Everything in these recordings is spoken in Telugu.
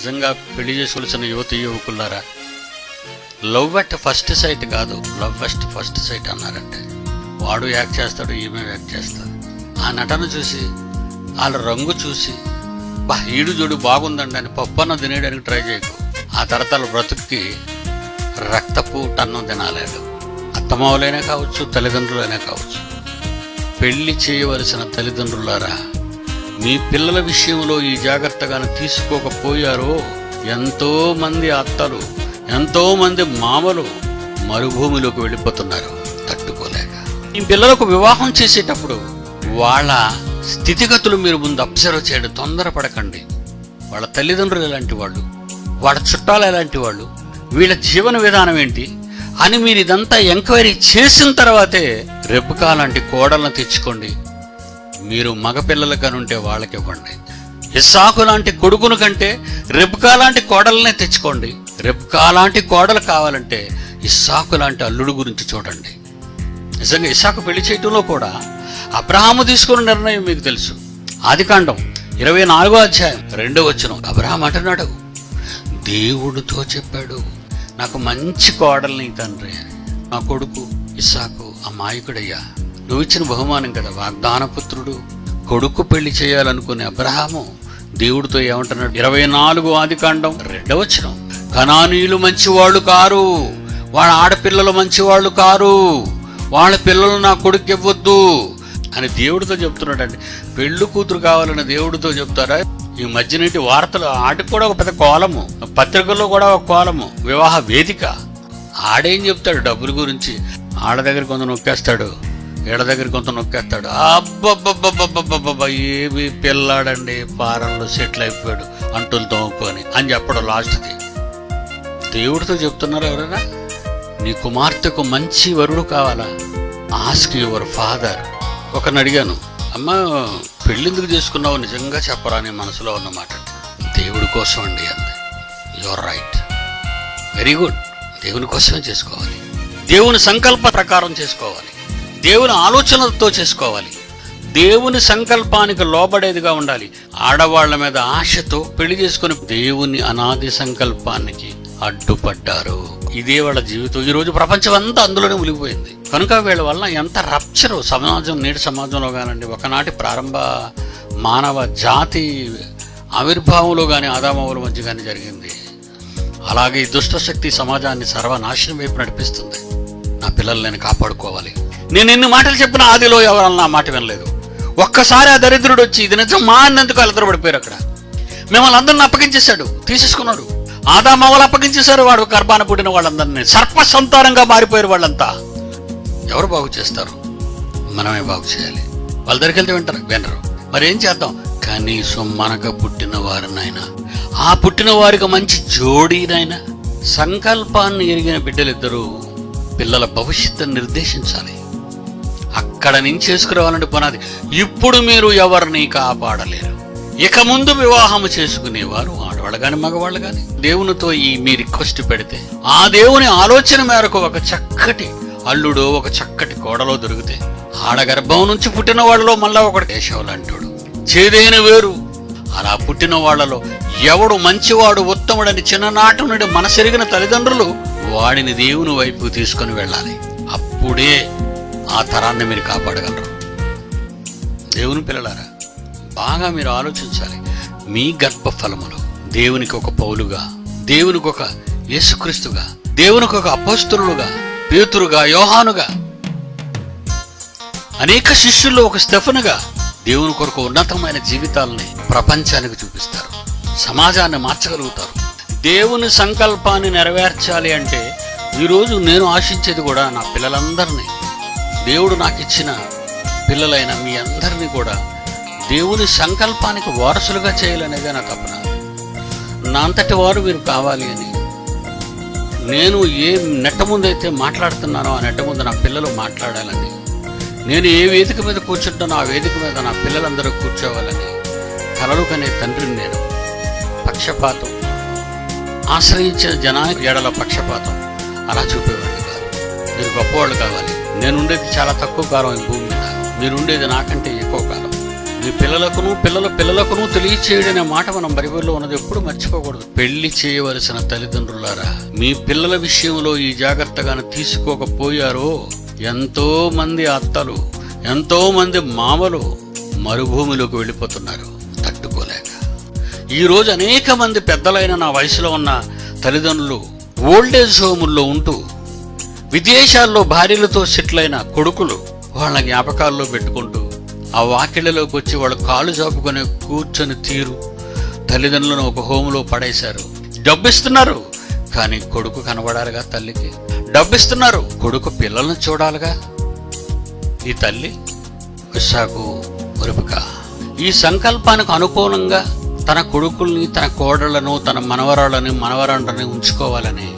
నిజంగా పెళ్లి చేసుకోవాల్సిన యువకులారా, లవ్ అట్ ఫస్ట్ సైట్ కాదు, లవ్ అట్ ఫస్ట్ సైట్ అన్నారంటే వాడు యాక్ట్ చేస్తాడు, ఈమె యాక్ట్ చేస్తాడు. ఆ నటన చూసి, వాళ్ళ రంగు చూసి ఈడు జోడు బాగుందండి అని పప్పన్న తినేయడానికి ట్రై చేయకు. ఆ తరతల బ్రతుక్కి రక్తపు టన్నం తినాలేడు. అత్తమావులైనా కావచ్చు, తల్లిదండ్రులైనా కావచ్చు. పెళ్లి చేయవలసిన తల్లిదండ్రులారా, మీ పిల్లల విషయంలో ఈ జాగ్రత్తగాను తీసుకోకపోయారో ఎంతో మంది అత్తలు, ఎంతో మంది మామలు మరుభూమిలోకి వెళ్ళిపోతున్నారు తట్టుకోలేక. ఈ పిల్లలకు వివాహం చేసేటప్పుడు వాళ్ళ స్థితిగతులు మీరు ముందు అబ్జర్వ్ చేయడం, తొందరపడకండి. వాళ్ళ తల్లిదండ్రులు ఎలాంటి వాళ్ళు, వాళ్ళ చుట్టాలు ఎలాంటి వాళ్ళు, వీళ్ళ జీవన విధానం ఏంటి అని మీరు ఇదంతా ఎంక్వైరీ చేసిన తర్వాతే రెబ్కా లాంటి కోడలను తెచ్చుకోండి. మీరు మగపిల్లల కనుంటే వాళ్ళకి ఇవ్వండి. ఇస్సాకు లాంటి కొడుకును కంటే రెబ్కా లాంటి కోడలనే తెచ్చుకోండి. రెబ్కా లాంటి కోడలు కావాలంటే ఇస్సాకు లాంటి అల్లుడు గురించి చూడండి. నిజంగా ఇస్సాకు పెళ్లి చేయటంలో కూడా అబ్రహాము తీసుకున్న నిర్ణయం మీకు తెలుసు. ఆదికాండం 24వ అధ్యాయం 2వ వచనం. అబ్రహాం అంటున్నాడు, దేవుడితో చెప్పాడు, నాకు మంచి కోడల్ని తండ్రి, నా కొడుకు ఇస్సాకు అమాయకుడయ్యా, నువ్వు ఇచ్చిన బహుమానం కదా, వాగ్దాన పుత్రుడు. కొడుకు పెళ్లి చేయాలనుకునే అబ్రహాము దేవుడితో ఏమంటున్నాడు? 24 ఆదికాండం 2వ వచనం. కనానీయులు మంచివాళ్ళు కారు, వాళ్ళ ఆడపిల్లలు మంచివాళ్ళు కారు, వాళ్ళ పిల్లలు నా కొడుకు ఇవ్వద్దు అని దేవుడితో చెప్తున్నాడండి. పెళ్లి కూతురు కావాలని దేవుడితో చెప్తారా? ఈ మధ్యనేటి వార్తలు ఆటికి కూడా ఒక పెద్ద కోలము, పత్రికల్లో కూడా ఒక కోలము, వివాహ వేదిక. ఆడేం చెప్తాడు డబ్బుల గురించి? ఆడ దగ్గర కొంత నొక్కేస్తాడు, ఏడ దగ్గర కొంత నొక్కేస్తాడు. అబ్బబ్బబ్బబ్బబ్బబ్బబ్బ ఏమి పిల్లాడండి, పారంలో సెటిల్ అయిపోయాడు అంటులు తోముకొని అని చెప్పడం లాస్ట్ది. దేవుడితో చెప్తున్నారు ఎవరైనా? నీ కుమార్తెకు మంచి వరుడు కావాలా? Ask your father. ఒకరిని అడిగాను, అమ్మ పెళ్ళెందుకు చేసుకున్నావు నిజంగా చెప్పరా అని మనసులో ఉన్నమాట. దేవుడి కోసం అండి అంది. Your right, very good. దేవుని కోసమే చేసుకోవాలి, దేవుని సంకల్ప ప్రకారం చేసుకోవాలి, దేవుని ఆలోచనలతో చేసుకోవాలి, దేవుని సంకల్పానికి లోబడేదిగా ఉండాలి. ఆడవాళ్ల మీద ఆశతో పెళ్లి చేసుకుని దేవుని అనాది సంకల్పానికి అడ్డుపడ్డారు. ఇదే వాళ్ళ జీవితం. ఈరోజు ప్రపంచం అంతా అందులోనే మునిగిపోయింది. కనుక వీళ్ళ వల్ల ఎంత రప్చరు సమాజం, నేటి సమాజంలో కానండి, ఒకనాటి ప్రారంభ మానవ జాతి ఆవిర్భావంలో కానీ ఆదామవుల మధ్య కానీ జరిగింది. అలాగే ఈ దుష్టశక్తి సమాజాన్ని సర్వనాశనం వైపు నడిపిస్తుంది. నా పిల్లల్ని నేను కాపాడుకోవాలి. నేను ఎన్ని మాటలు చెప్పినా ఆదిలో ఎవరన్నా మాట వినలేదు. ఒక్కసారి ఆ దరిద్రుడు వచ్చి ఇది నిజం మా అన్నందుకు వాళ్ళిద్దరు పడిపోయారు. అక్కడ మిమ్మల్ని అందరిని అప్పగించేశాడు, తీసేసుకున్నాడు. ఆదామవ్వలు అప్పగించేశారు. వాడు గర్భాన పుట్టిన వాళ్ళందరినీ సర్ప సంతానంగా మారిపోయారు. వాళ్ళంతా ఎవరు బాగు చేస్తారు? మనమే బాగు చేయాలి. వాళ్ళ దగ్గరికి వెళ్తే వినరు. మరి ఏం చేద్దాం? కనీసం మనకు పుట్టిన వారినైనా, ఆ పుట్టిన వారికి మంచి జోడీనైనా, సంకల్పాన్ని ఎరిగిన బిడ్డలిద్దరూ పిల్లల భవిష్యత్తును నిర్దేశించాలి. అక్కడ నుంచి చేసుకురావాలంటే పునాది. ఇప్పుడు మీరు ఎవరిని కాపాడలేరు. ఇక ముందు వివాహము చేసుకునేవారు ఆడవాళ్ళు కానీ మగవాళ్ళు కానీ దేవునితో మీ రిక్వెస్ట్ పెడితే, ఆ దేవుని ఆలోచన మేరకు ఒక చక్కటి అల్లుడో ఒక చక్కటి కోడలో దొరికితే, ఆడగర్భం నుంచి పుట్టిన వాళ్ళలో మళ్ళా ఒకటి కేశవులు అంటాడు, చేదైన వేరు. అలా పుట్టిన వాళ్లలో ఎవడు మంచివాడు, ఉత్తముడని చిన్ననాటి నుండి మనసెరిగిన తల్లిదండ్రులు వాడిని దేవుని వైపు తీసుకుని వెళ్ళాలి. అప్పుడే ఆ తరాన్ని మీరు కాపాడగలరు. దేవుని పిల్లలారా, బాగా మీరు ఆలోచించాలి. మీ గర్భఫలములు దేవునికి ఒక పౌలుగా, దేవునికి ఒక యేసుక్రీస్తుగా, దేవునికి ఒక అపోస్తలుగా, పేతురుగా, యోహానుగా, అనేక శిష్యుల్లో ఒక స్టెఫనుగా దేవుని కొరకు ఉన్నతమైన జీవితాలని ప్రపంచానికి చూపిస్తారు. సమాజాన్ని మార్చగలుగుతారు. దేవుని సంకల్పాన్ని నెరవేర్చాలి అంటే ఈరోజు నేను ఆశించేది కూడా నా పిల్లలందరినీ, దేవుడు నాకు ఇచ్చిన పిల్లలైన మీ అందరినీ కూడా దేవుని సంకల్పానికి వారసులుగా చేయాలనేదే నా తపన. నా అంతటి వారు మీరు కావాలి అని. నేను ఏ నెట్ట ముందైతే మాట్లాడుతున్నానో ఆ నెట్ట ముందు నా పిల్లలు మాట్లాడాలని, నేను ఏ వేదిక మీద కూర్చుంటానో ఆ వేదిక మీద నా పిల్లలందరూ కూర్చోవాలని కలలు కనే తండ్రిని నేను. పక్షపాతం, ఆశ్రయించిన జనానికి ఎడల పక్షపాతం అలా చూపేవాళ్ళు కాదు. మీరు గొప్పవాళ్ళు కావాలి. నేను ఉండేది చాలా తక్కువ కాలం ఈ భూమి మీద, మీరు ఉండేది నాకంటే ఎక్కువ కాలం. మీ పిల్లలకును పిల్లల పిల్లలకును తెలియచేయడనే మాట మనం బైబిల్లో ఉన్నది ఎప్పుడు మర్చిపోకూడదు. పెళ్లి చేయవలసిన తల్లిదండ్రులారా, మీ పిల్లల విషయంలో ఈ జాగ్రత్తగాను తీసుకోకపోయారో ఎంతో మంది అత్తలు, ఎంతో మంది మామలు మరుభూమిలోకి వెళ్ళిపోతున్నారు తట్టుకోలేక. ఈరోజు అనేక మంది పెద్దలైన నా వయసులో ఉన్న తల్లిదండ్రులు ఓల్డేజ్ హోముల్లో ఉంటూ విదేశాల్లో భార్యలతో సెటిల్ అయిన కొడుకులు వాళ్ళ జ్ఞాపకాల్లో పెట్టుకుంటూ ఆ వాకిళ్ళలోకి వచ్చి వాళ్ళు కాళ్ళు చాపుకొని కూర్చొని తీరు తల్లిదండ్రులను ఒక హోములో పడేశారు. డబ్బిస్తున్నారు కానీ కొడుకు కనబడాలిగా, తల్లికి డబ్బిస్తున్నారు, కొడుకు పిల్లలను చూడాలిగా. ఈ తల్లి ఇస్సాకు, రిబ్కా ఈ సంకల్పానికి అనుకూలంగా తన కొడుకుల్ని, తన కోడళ్లను, తన మనవరాళ్ళని, మనవరాండ్రని ఉంచుకోవాలని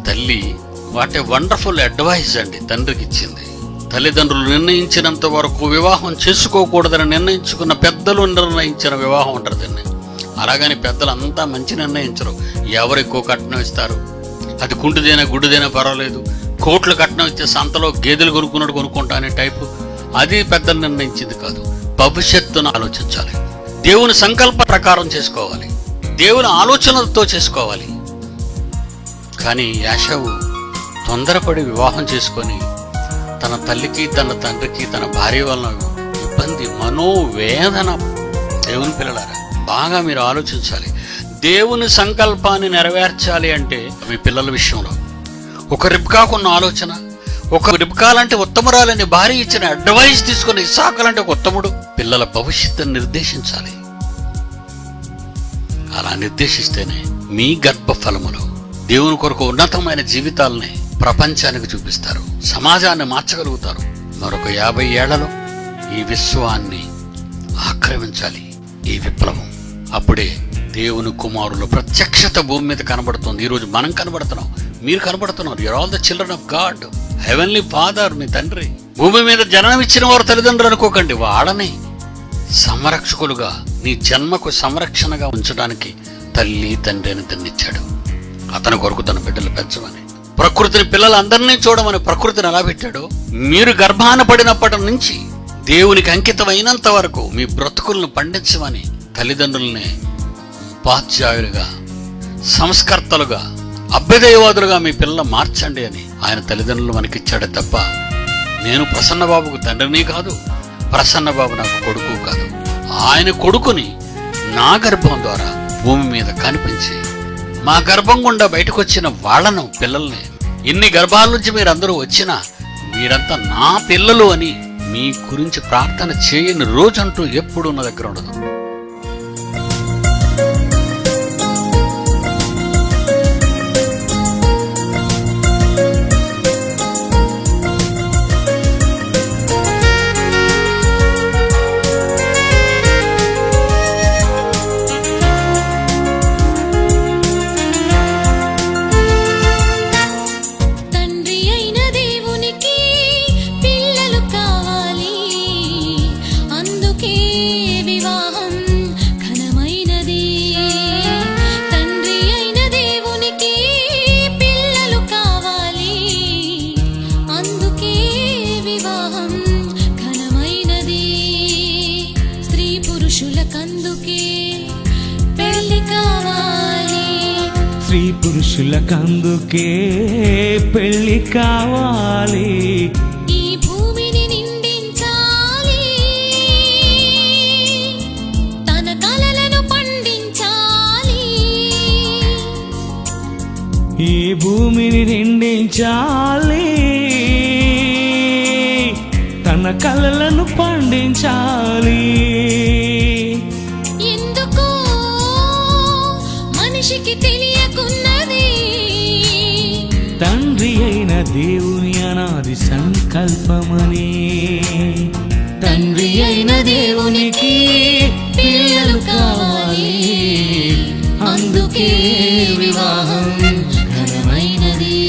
తల్లి వాట్ ఏ వండర్ఫుల్ అడ్వైజ్ అండి తండ్రికి ఇచ్చింది. తల్లిదండ్రులు నిర్ణయించినంత వరకు వివాహం చేసుకోకూడదని నిర్ణయించుకున్న పెద్దలు నిర్ణయించిన వివాహం అంటారు దీన్ని. అలాగని పెద్దలంతా మంచి నిర్ణయించరు. ఎవరు ఎక్కువ కట్నం ఇస్తారు, అది కుంటిదైనా గుడ్డిదైనా పర్వాలేదు, కోట్లు కట్నం ఇచ్చే సంతలో గేదెలు కొనుక్కున్నాడు కొనుక్కుంటా అనే టైపు, అది పెద్దలు నిర్ణయించింది కాదు. భవిష్యత్తును ఆలోచించాలి, దేవుని సంకల్ప ప్రకారం చేసుకోవాలి, దేవుని ఆలోచనలతో చేసుకోవాలి. కానీ యాషావు తొందరపడి వివాహం చేసుకొని తన తల్లికి, తన తండ్రికి, తన భార్య వలన ఇబ్బంది, మనోవేదన. దేవుని పిల్లలారా, బాగా మీరు ఆలోచించాలి. దేవుని సంకల్పాన్ని నెరవేర్చాలి అంటే మీ పిల్లల విషయంలో ఒక రిబ్కాకున్న ఆలోచన, ఒక రిబ్కాలంటే ఉత్తమురాలని భార్య ఇచ్చిన అడ్వైస్ తీసుకుని ఇస్సాకులంటే ఒక ఉత్తముడు పిల్లల భవిష్యత్తును నిర్దేశించాలి. అలా నిర్దేశిస్తేనే మీ గర్భఫలములో దేవుని కొరకు ఉన్నతమైన జీవితాలని ప్రపంచానికి చూపిస్తారు, సమాజాన్ని మార్చగలుగుతారు. మరొక 50 ఏళ్లలో ఈ విశ్వాన్ని ఆక్రమించాలి ఈ విప్లవం. అప్పుడే దేవుని కుమారుల ప్రత్యక్షత భూమి మీద కనబడుతుంది. ఈరోజు మనం కనబడుతున్నాం, మీరు కనబడుతున్నారు. You're all the children of God. Heavenly father మీ తండ్రి. భూమి మీద జననం ఇచ్చిన వారు తల్లిదండ్రులు అనుకోకండి, వాళ్ళని సంరక్షకులుగా, నీ జన్మకు సంరక్షణగా ఉంచడానికి తల్లి తండ్రి అని తన్నిచ్చాడు. అతని కొరకు తన బిడ్డలు పెంచమని, ప్రకృతిని, పిల్లలందరినీ చూడమని ప్రకృతిని ఎలా పెట్టాడో, మీరు గర్భాన పడినప్పటి నుంచి దేవునికి అంకితమైనంత వరకు మీ బ్రతుకులను పండించమని తల్లిదండ్రుల్ని ఉపాధ్యాయులుగా, సంస్కర్తలుగా, అభ్యుదయవాదులుగా మీ పిల్లలు మార్చండి అని ఆయన తల్లిదండ్రులు మనకిచ్చాడే తప్ప నేను ప్రసన్నబాబుకు తండ్రిని కాదు, ప్రసన్నబాబు నాకు కొడుకు కాదు. ఆయన కొడుకుని నా గర్భం ద్వారా భూమి మీద కనిపించి మా గర్భం గుండా బయటకు వచ్చిన వాళ్లను, పిల్లల్ని, ఇన్ని గర్భాల నుంచి మీరందరూ వచ్చినా మీరంతా నా పిల్లలు అని మీ గురించి ప్రార్థన చేయని రోజంటూ ఎప్పుడూ నా దగ్గర ఉండదు. స్త్రీ పురుషులకందుకే పెళ్లి కావాలి. ఈ భూమిని నిండించాలి, తన కలలను పండించాలి. ఈ భూమిని నిండించాలి, తన కలలను పండించాలి. ఎందుకో మనిషికి తెలియకున్నది, తండ్రి అయిన దేవుని అనాది సంకల్పమని. తండ్రి అయిన దేవునికి పిల్లలు కావాలి, అందుకే వివాహం ఘనమైనది.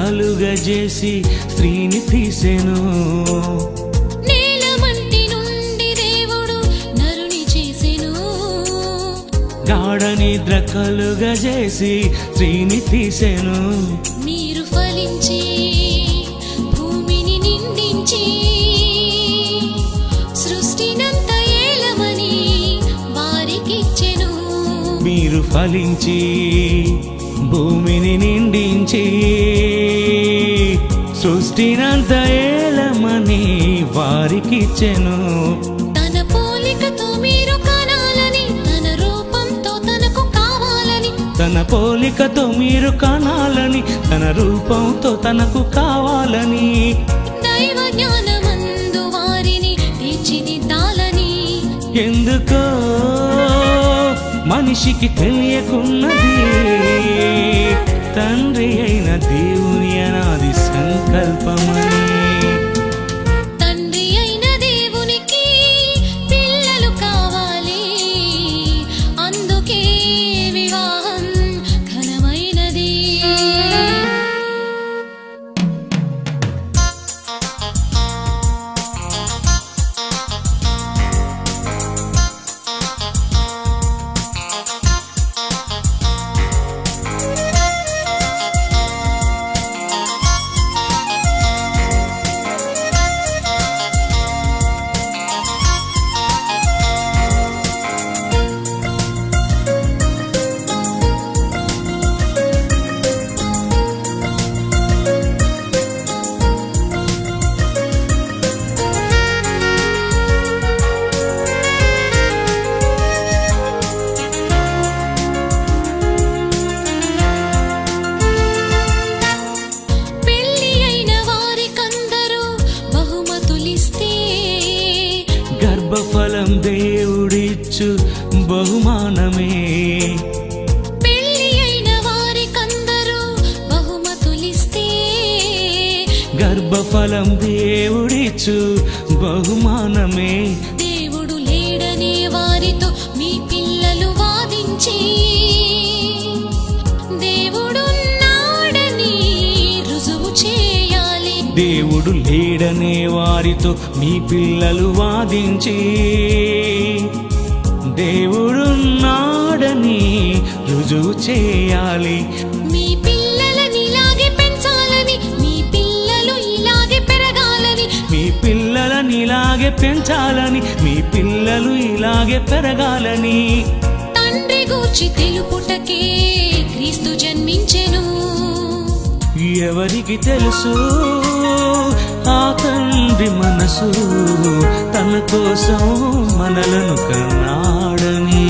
కలుగజేసి స్త్రీని తీసెను. నేల మంటి నుండి దేవుడు నరుని చేసెను. గాఢ నిద్ర కలుగజేసి స్త్రీని తీసెను. మీరు ఫలించి భూమిని నిండించి సృష్టినంత ఏలమని వారికిచ్చెను. మీరు ఫలించి భూమిని నిండించి సృష్టినంత ఏలమని వారికిచ్చెను. తన పోలికతో మీరు కనాలని, తన రూపంతో తనకు కావాలని, తన పోలికతో మీరు కనాలని, తన రూపంతో తనకు కావాలని, దైవ జ్ఞానమందు వారిని తీర్చిదిద్దాలని. ఎందుకో మనిషికి తెలియకున్నది, తండ్రి అయిన దేవుని అనాది సంకల్పమని. తండ్రి అయిన దేవునికి పిల్లలు కావాలి, అందుకే వివాహం ఘనమైనది. పెళ్లి అయిన వారికందరూ బహుమతులిస్తే గర్భఫలం దేవుడిచ్చు బహుమానమే. పెళ్లి అయిన వారికందరూ బహుమతులిస్తే గర్భఫలం దేవుడిచ్చు బహుమానమే. దేవుడు లేడనే వారితో మీ పిల్లలు వాదించి దేవుడున్నాడని రుజువు చేయాలి. దేవుడు లేడనే వారితో మీ పిల్లలు వాదించి దేవుడున్నాడని రుజువు చేయాలి. మీ పిల్లలని ఇలాగే పెంచాలని, మీ పిల్లలు ఇలాగే పెరగాలని, మీ పిల్లలని ఇలాగే పెంచాలని, మీ పిల్లలు ఇలాగే పెరగాలని. తండ్రి గూర్చి తెలుపుటకే క్రీస్తు జన్మించెను. ఎవరికి తెలుసు ఆ తండ్రి మనసు, తన కోసం మనలను కన్నాడని.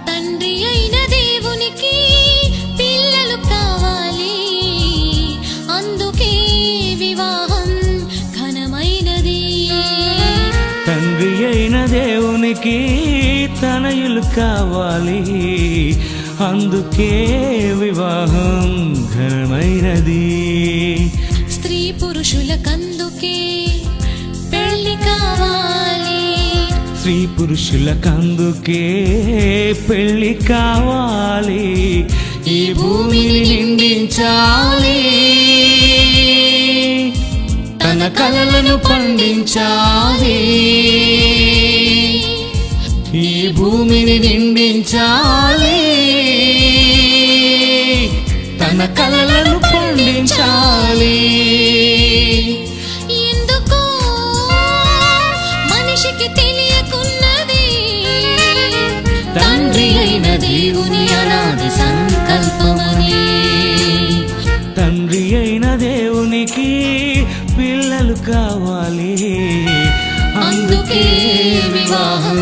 తండ్రి అయిన దేవునికి పిల్లలు కావాలి, అందుకే వివాహం ఘనమైనది. తండ్రి అయిన దేవునికి తనయులు కావాలి, అందుకే వివాహం ఘనమైనది. స్త్రీ పురుషులకందుకే పెళ్లి కావాలి, స్త్రీ పురుషులకందుకే పెళ్లి కావాలి. ఈ భూమిని నిండించాలి, తన కలలను పండించాలి. ఈ భూమిని నిండించాలి, తన కలలను పండించాలి. ఎందుకో మనిషికి తెలియకున్నది, తండ్రి అయిన దేవుని అనాది సంకల్పమని. తండ్రి అయిన దేవునికి పిల్లలు కావాలి, అందుకే వివాహం